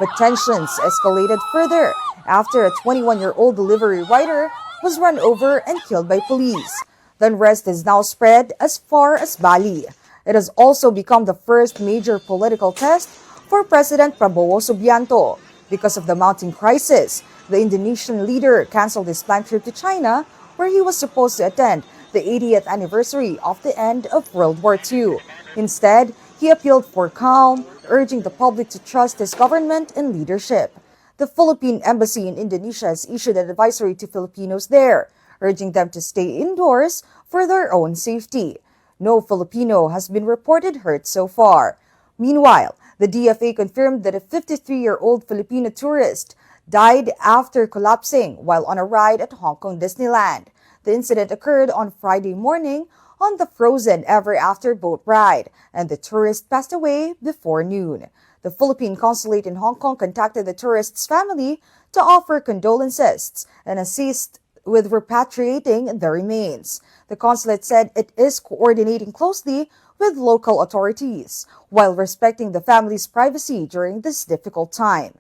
Speaker 14: But tensions escalated further after a 21-year-old delivery rider was run over and killed by police. The unrest is now spread as far as Bali. It has also become the first major political test for President Prabowo Subianto. Because of the mounting crisis, the Indonesian leader canceled his planned trip to China, where he was supposed to attend the 80th anniversary of the end of World War II. Instead, he appealed for calm, urging the public to trust his government and leadership. The Philippine Embassy in Indonesia has issued an advisory to Filipinos there, urging them to stay indoors for their own safety. No Filipino has been reported hurt so far. Meanwhile, the DFA confirmed that a 53-year-old Filipino tourist died after collapsing while on a ride at Hong Kong Disneyland. The incident occurred on Friday morning on the Frozen Ever After boat ride, and the tourist passed away before noon. The Philippine consulate in Hong Kong contacted the tourist's family to offer condolences and assist with repatriating the remains. The consulate said it is coordinating closely with local authorities while respecting the family's privacy during this difficult time.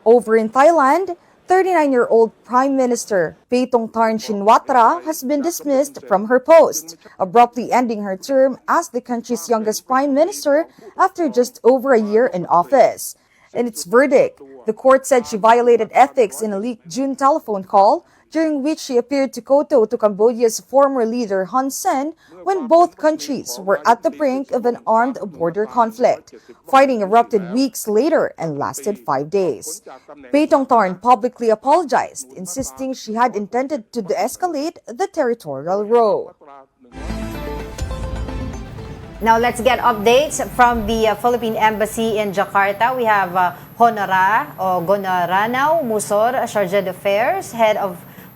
Speaker 14: Over in Thailand, 39-year-old Prime Minister Paetongtarn Shinawatra has been dismissed from her post, abruptly ending her term as the country's youngest prime minister after just over a year in office. In its verdict, the court said she violated ethics in a leaked June telephone call during which she appeared to kowtow to Cambodia's former leader Hun Sen when both countries were at the brink of an armed border conflict. Fighting erupted weeks later and lasted 5 days. Paetongtarn publicly apologized, insisting she had intended to de-escalate the territorial row.
Speaker 2: Now let's get updates from the Philippine Embassy in Jakarta. We have Gonoranao Musor, Charge d'Affaires, Head of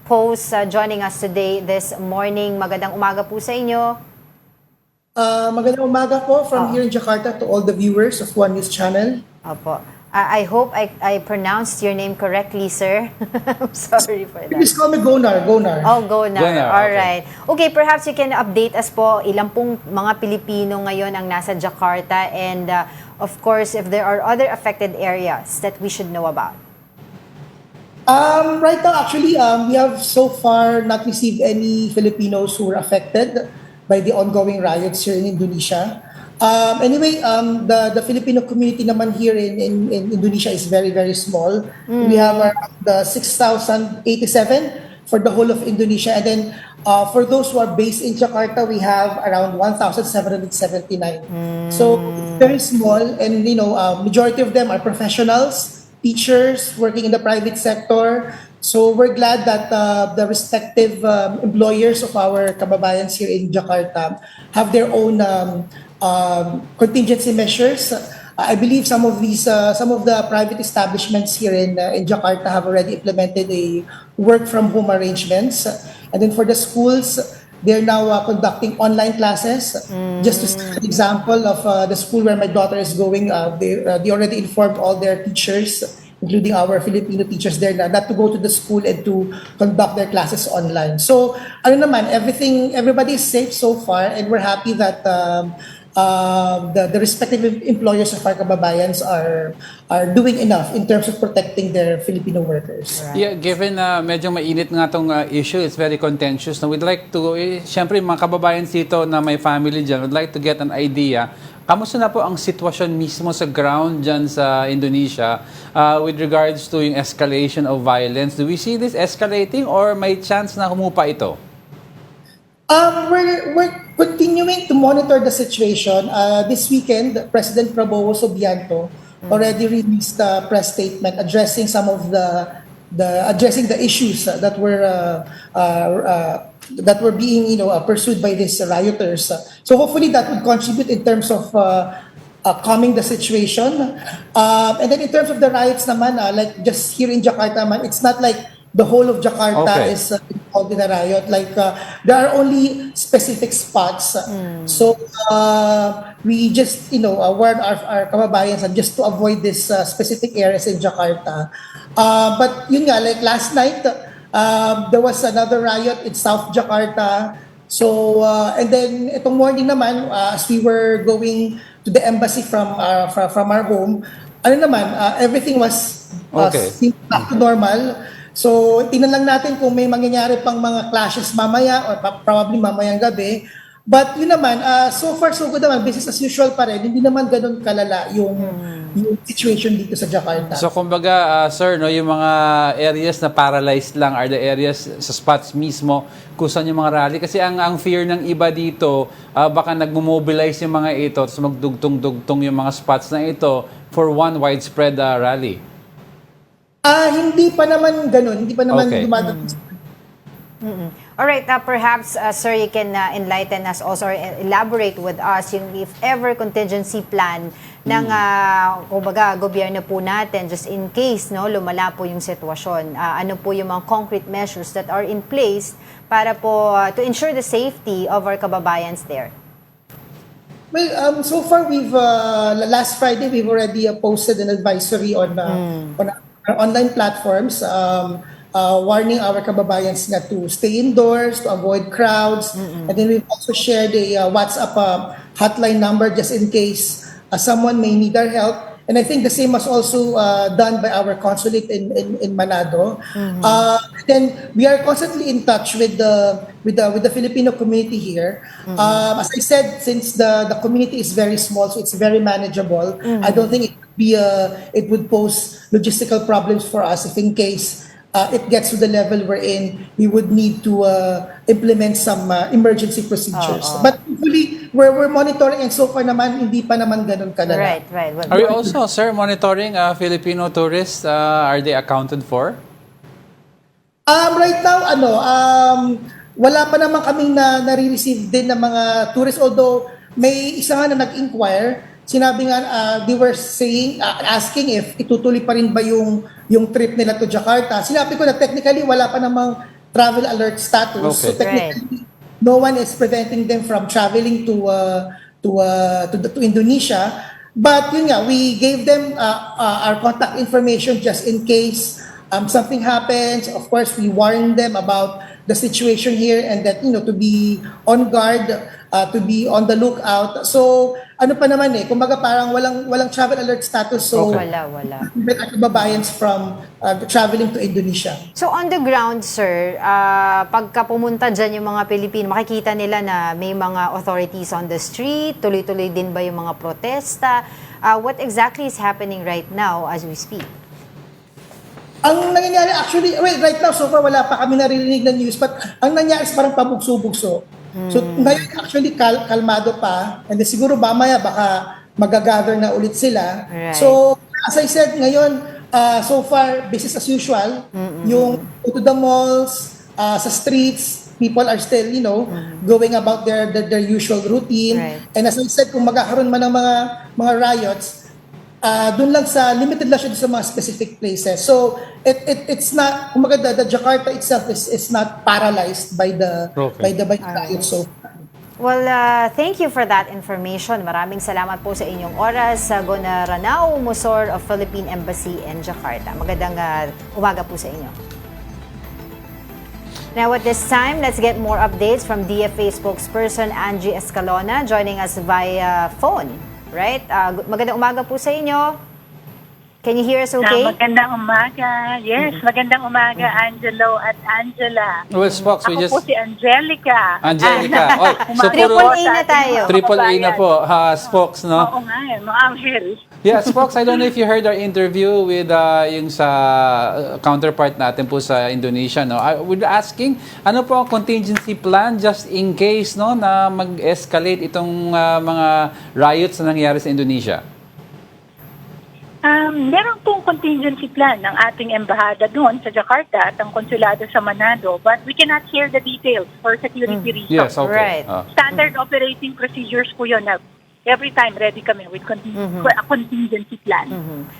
Speaker 2: Post, joining us today this morning. Magandang umaga po sa inyo.
Speaker 15: Magandang umaga po from here in Jakarta to all the viewers of One News Channel.
Speaker 2: Opo. I hope I pronounced your name correctly, sir. I'm sorry for that.
Speaker 15: Please call me Gonar.
Speaker 2: Oh, Gonar. All
Speaker 1: okay.
Speaker 2: right. Okay, perhaps you can update us po ilang pong mga Pilipino ngayon ang nasa Jakarta, and of course, if there are other affected areas that we should know about.
Speaker 15: Right now, actually, we have so far not received any Filipinos who were affected by the ongoing riots here in Indonesia. Anyway, the Filipino community naman here in Indonesia is very, very small. We have around 6,087 for the whole of Indonesia. And then for those who are based in Jakarta, we have around 1,779. So very small, and majority of them are professionals, teachers working in the private sector. So we're glad that the respective employers of our kababayans here in Jakarta have their own contingency measures. I believe some of the private establishments here in Jakarta have already implemented a work from home arrangements. And then for the schools, they're now conducting online classes. Just to see an example of the school where my daughter is going, they already informed all their teachers, including our Filipino teachers there, not to go to the school and to conduct their classes online. So, everybody is safe so far, and we're happy that the respective employers of our kababayans are doing enough in terms of protecting their Filipino workers.
Speaker 1: Right. Yeah, given medyo mainit nga tong issue, it's very contentious. Now, we'd like to, syempre mga kababayan dito na may family dyan, would like to get an idea. Kamusta na po ang sitwasyon mismo sa ground dyan sa Indonesia with regards to yung escalation of violence? Do we see this escalating or may chance na humupa ito?
Speaker 15: We're continuing to monitor the situation. This weekend, President Prabowo Subianto already released a press statement addressing some of addressing the issues that were being pursued by these rioters. So hopefully that would contribute in terms of calming the situation. And then in terms of the riots naman, like just here in Jakarta, it's not like the whole of Jakarta is involved in a riot. Like there are only specific spots. So we just warn our kababayans just to avoid these specific areas in Jakarta. But yun nga, like last night, there was another riot in South Jakarta. So and then itong morning naman, as we were going to the embassy from our home, everything was back to normal. So tingnan lang natin kung may mangyayari pang mga clashes mamaya or probably mamayang gabi. But yun naman, so far so good naman, business as usual pa rin. Hindi naman ganun kalala yung situation dito sa Jakarta.
Speaker 1: So kumbaga, sir, no, yung mga areas na paralyzed lang are the areas sa spots mismo kung saan yung mga rally. Kasi ang fear ng iba dito, baka nagmo-mobilize yung mga ito, tapos magdugtong-dugtong yung mga spots na ito for one widespread rally.
Speaker 15: Hindi pa naman ganun. Hindi pa naman dumadaan.
Speaker 2: Alright, perhaps, sir, you can enlighten us also or elaborate with us yung if ever contingency plan ng, kumbaga, gobyerno po natin just in case lumala po yung sitwasyon. Ano po yung mga concrete measures that are in place para po to ensure the safety of our kababayans there?
Speaker 15: Well, so far we've last Friday we've already posted an advisory on our online platforms, warning our kababayans nga to stay indoors, to avoid crowds, and then we've also shared a WhatsApp hotline number just in case someone may need our help. And I think the same was also done by our consulate in Manado. Then we are constantly in touch with the Filipino community here. As I said, since the community is very small, so it's very manageable. I don't think it would pose logistical problems for us if in case it gets to the level wherein we would need to implement some emergency procedures. But hopefully, we're monitoring and so far naman, hindi pa naman ganun kalala.
Speaker 2: Right. Well,
Speaker 1: Are you also, sir, monitoring Filipino tourists? Are they accounted for?
Speaker 15: Right now, wala pa naman kaming nare-receive din ng mga tourists. Although, may isa nga na nag-inquire, sinabi nga, they were saying, asking if itutuloy pa rin ba yung trip nila to Jakarta. Sinabi ko na technically wala pa namang travel alert status. So technically, no one is preventing them from traveling to Indonesia. But yun nga, we gave them our contact information just in case something happens. Of course, we warn them about the situation here and that, to be on guard, to be on the lookout. So, ano pa naman kumbaga parang walang travel alert status. So,
Speaker 2: wala.
Speaker 15: prevent our kababayans from traveling to Indonesia.
Speaker 2: So on the ground, sir, pagka pumunta dyan yung mga Pilipino, makikita nila na may mga authorities on the street, tuloy-tuloy din ba yung mga protesta? What exactly is happening right now as we speak?
Speaker 15: Ang nangyayari actually, right now so far wala pa kami naririnig na news, but ang nangyayari is parang pabugso-bugso. So ngayon actually kalmado pa, and then siguro mamaya baka magagather na ulit sila.
Speaker 2: Right.
Speaker 15: So as I said ngayon, so far business as usual. Yung to the malls, sa streets, people are still, going about their usual routine.
Speaker 2: Right.
Speaker 15: And as I said, kung magkakaroon man ng mga riots, doon lang sa limited lang siya sa mga specific places. So it's not, kumbaga the Jakarta itself is not paralyzed by the riot so far.
Speaker 2: Well, thank you for that information. Maraming salamat po sa inyong oras. Gona Ranao Musor of Philippine Embassy in Jakarta. Magandang umaga po sa inyo. Now at this time, let's get more updates from DFA spokesperson Angie Escalona joining us via phone. Right? Magandang umaga po sa inyo. Can you hear us okay?
Speaker 16: Magandang umaga. Yes, magandang umaga, Angelo at Angela.
Speaker 1: Well, Spokes,
Speaker 16: Ako po si Angelica.
Speaker 1: Angelica.
Speaker 2: So triple A na tayo.
Speaker 1: Triple A na po, Spokes, no?
Speaker 16: Oo nga, mga Angel.
Speaker 1: Yeah, Spokes, I don't know if you heard our interview with yung sa counterpart natin po sa Indonesia, no? We're asking, ano po ang contingency plan just in case, no, na mag-escalate itong mga riots na nangyari sa Indonesia?
Speaker 16: Meron pong contingency plan ng ating embahada doon sa Jakarta at ang konsulado sa Manado, but we cannot share the details for security reasons.
Speaker 1: Yes, okay.
Speaker 2: Right.
Speaker 16: Standard operating procedures po yun. Every time ready kami with a contingency plan.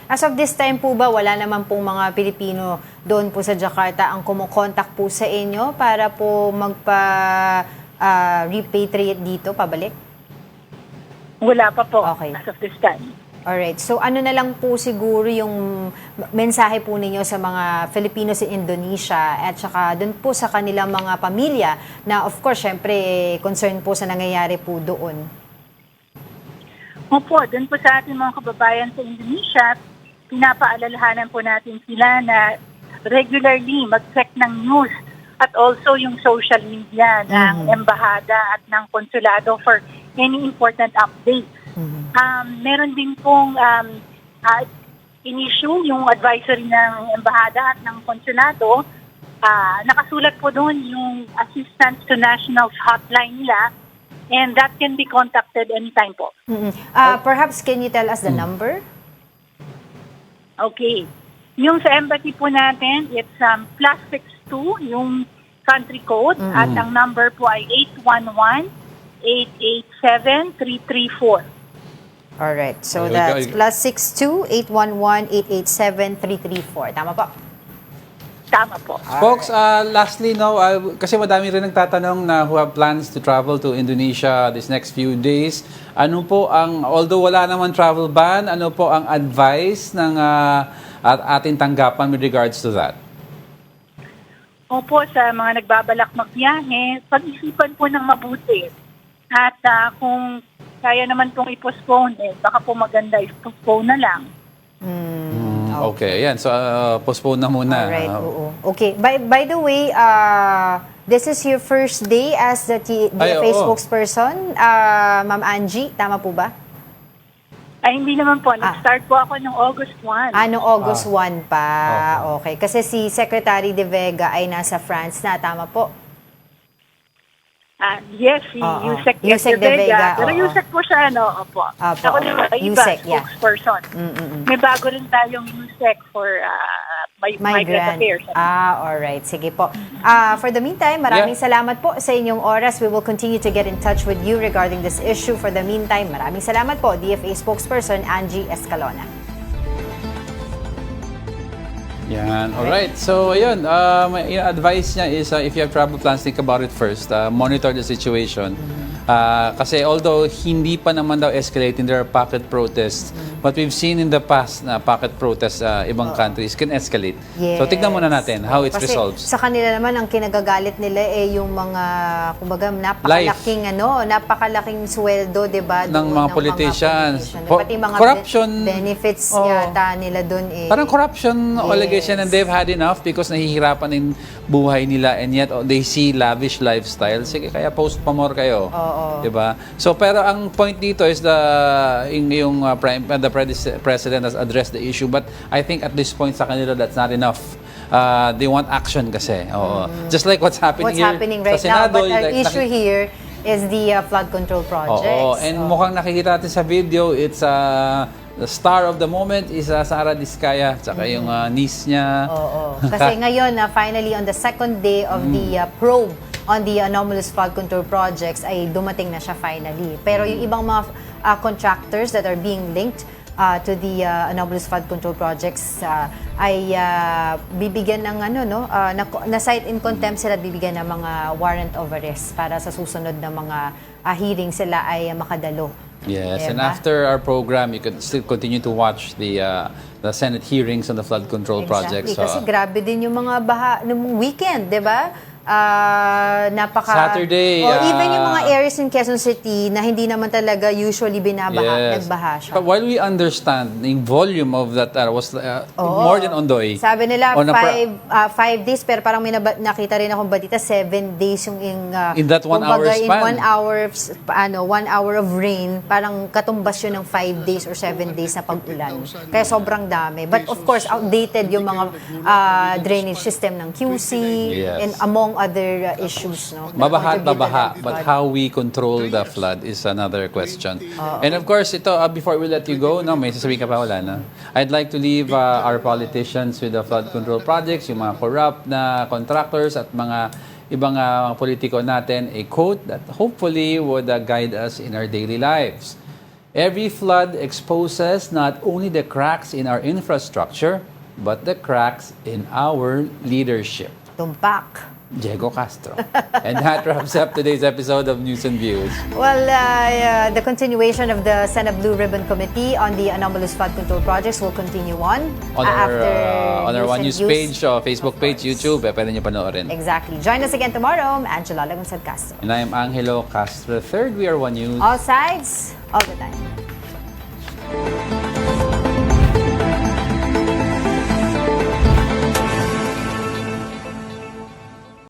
Speaker 2: As of this time po ba, wala naman pong mga Pilipino doon po sa Jakarta ang kumukontak po sa inyo para po repatriate dito, pabalik?
Speaker 16: Wala pa po
Speaker 2: Okay.
Speaker 16: as of this time.
Speaker 2: Alright, so ano na lang po siguro yung mensahe po ninyo sa mga Filipinos in Indonesia at saka dun po sa kanilang mga pamilya na of course, syempre, concern po sa nangyayari po doon.
Speaker 16: Opo, dun po sa ating mga kababayan sa Indonesia, pinapaalalahanan po natin sila na regularly mag-check ng news at also yung social media ng embahada at ng konsulado for any important updates. Meron din pong in-issue yung advisory ng embahada at ng konsulado. Nakasulat po doon yung assistance to nationals hotline nila, and that can be contacted anytime po.
Speaker 2: Perhaps can you tell us the number?
Speaker 16: Okay. Yung sa embassy po natin, it's +62, yung country code, at ang number po ay 811-887-334.
Speaker 2: Alright, so
Speaker 1: There
Speaker 2: that's
Speaker 1: we go.
Speaker 2: +62-811-887-334. Tama po?
Speaker 16: Tama po.
Speaker 1: Folks, lastly, no, kasi madami rin nagtatanong na who have plans to travel to Indonesia this next few days. Ano po ang, although wala naman travel ban, ano po ang advice ng ating tanggapan with regards to that?
Speaker 16: Opo, sa mga nagbabalak magbiyahe, pag-isipan po ng mabuti. At kung kaya naman pong i-postpone, baka po maganda i-postpone na lang.
Speaker 1: Okay, yan. So, postpone na muna.
Speaker 2: Alright, oo. Okay, by the way, this is your first day as the DFA spokesperson, Ma'am Angie, tama po ba?
Speaker 16: Ay, hindi naman po. Nag-start po ako noong August 1.
Speaker 2: Noong August 1 pa. Okay. Kasi si Secretary De Vega ay nasa France na, tama po?
Speaker 16: Yes, si Yusek De Vega. Pero Yusek po siya, opo. Ako naman, iba, spokesperson. May bago rin tayong Yusek for migrant affairs.
Speaker 2: Alright. Sige po. For the meantime, maraming salamat po sa inyong oras. We will continue to get in touch with you regarding this issue. For the meantime, maraming salamat po, DFA spokesperson Angie Escalona.
Speaker 1: Yan. Alright. So, ayun. Yung advice niya is if you have travel plans, think about it first. Monitor the situation. Kasi although hindi pa naman daw escalating, there are pocket protests. But we've seen in the past na pocket protests ibang countries can escalate.
Speaker 2: Yes.
Speaker 1: So, tignan muna natin how it resolves.
Speaker 2: Sa kanila naman, ang kinagagalit nila yung mga, kumbaga, napakalaking sweldo, di ba?
Speaker 1: Ng mga politicians.
Speaker 2: Pati mga
Speaker 1: Corruption.
Speaker 2: benefits yata nila doon
Speaker 1: Parang corruption allegation, and they've had enough because nahihirapan yung buhay nila, and yet they see lavish lifestyle. Sige, kaya post pa more kayo. Diba? So, pero ang point dito is the president has addressed the issue, but I think at this point sa kanila that's not enough. They want action kasi. Just like what's happening
Speaker 2: right
Speaker 1: sa Senado,
Speaker 2: now. But our issue here is the flood control projects.
Speaker 1: And mukhang nakikita natin sa video, it's the star of the moment is Sara Diskaya, tsaka yung niece niya.
Speaker 2: Kasi ngayon, finally on the second day of the probe on the anomalous flood control projects ay dumating na siya finally. Pero yung ibang mga contractors that are being linked to the anomalous flood control projects ay bibigyan ng na-cite in contempt sila, bibigyan ng mga warrant of arrest para sa susunod na mga hearing sila ay makadalo.
Speaker 1: Yes, and after our program, you can still continue to watch the Senate hearings on the flood control projects.
Speaker 2: Kasi grabe din yung mga baha nung weekend, di ba?
Speaker 1: Saturday.
Speaker 2: Even yung mga areas in Quezon City na hindi naman talaga usually nagbaha siya.
Speaker 1: But while we understand yung volume of that was more than Ondoy.
Speaker 2: Sabi nila 5 days, pero parang may nakita rin akong balita 7 days yung
Speaker 1: in that 1 hour span.
Speaker 2: In 1 hour of rain, parang katumbas yun ng 5 days or 7 days na pag-ulan. Kaya sobrang dami. But of course, outdated yung mga drainage system ng QC and among other issues.
Speaker 1: Mabaha, but how we control the flood is another question. And of course, ito, before we let you go, may sasabihin ka pa, wala na. I'd like to leave our politicians with the flood control projects, yung mga corrupt na contractors at mga ibang politiko natin, a quote that hopefully would guide us in our daily lives. Every flood exposes not only the cracks in our infrastructure, but the cracks in our leadership.
Speaker 2: Tumpak.
Speaker 1: Angelo Castro. And that wraps up today's episode of News and Views.
Speaker 2: Well, the continuation of the Senate Blue Ribbon Committee on the anomalous flood control projects will continue on
Speaker 1: our One News page, Facebook page, YouTube. Pwede nyo panoorin.
Speaker 2: Exactly. Join us again tomorrow. I'm Angelo Castro.
Speaker 1: And I am Angelo Castro. Third, we are One News.
Speaker 2: All sides, all the time.